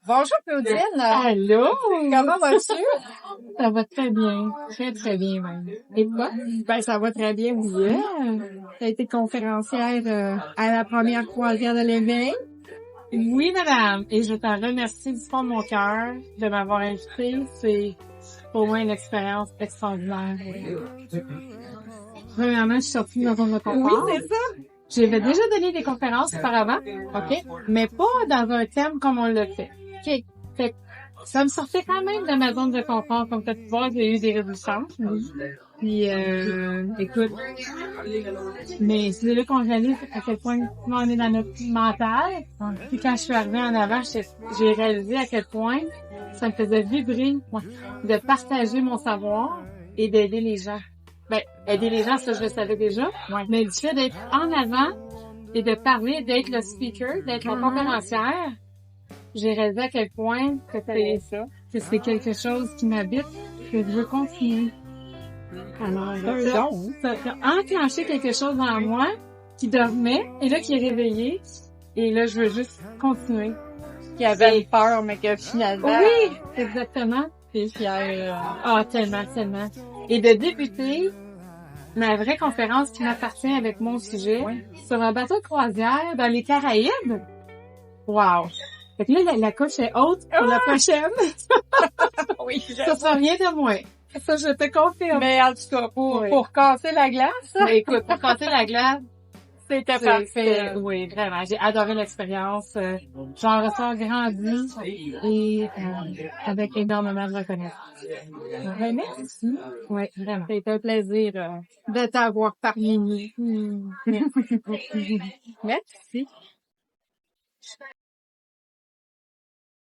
Bonjour Claudine. Allô? Comment vas-tu? Ça va très bien. Très, très bien même. Et toi? Ben, ça va très bien aussi. Tu as été conférencière à la première croisière de l'éveil. Oui, madame. Et je t'en remercie du fond de mon cœur de m'avoir invitée. C'est pour moi une expérience extraordinaire. Premièrement, je suis sortie de ma zone de Oui, confort. c'est ça. J'avais déjà donné des conférences auparavant, OK? Mais pas dans un thème comme on l'a fait. OK? Fait que ça me sortait quand même de ma zone de confort. Comme tu as pu voir, j'ai eu des résultats. Puis, écoute, mais c'est là qu'on réalise à quel point on est dans notre mental. Puis quand je suis arrivée en avant, j'ai réalisé à quel point ça me faisait vibrer de partager mon savoir et d'aider les gens. Ben, aider les gens, ça je le savais déjà, mais le fait d'être en avant et de parler, d'être le speaker, d'être la conférencière, j'ai réalisé à quel point que c'est quelque chose qui m'habite, que je veux continuer. Alors, ça a enclenché quelque chose en moi qui dormait et là qui est réveillé. Et là, je veux juste continuer. Qui avait peur, mais que finalement... Oui, exactement. T'es fière. Ah, tellement, tellement. Et de débuter ma vraie conférence qui m'appartient avec mon sujet sur un bateau de croisière dans les Caraïbes. Wow. Fait que là, la coche est haute pour la prochaine. Oui, Ça sera rien de moins. Ça, je te confirme. Mais en tout cas, pour casser la glace, Mais écoute, pour casser la glace, c'était parfait. oui, vraiment. J'ai adoré l'expérience. J'en ressors grandi et avec énormément de reconnaissance. Ben, merci. Oui, vraiment. C'est un plaisir de t'avoir parmi nous. Merci. Merci.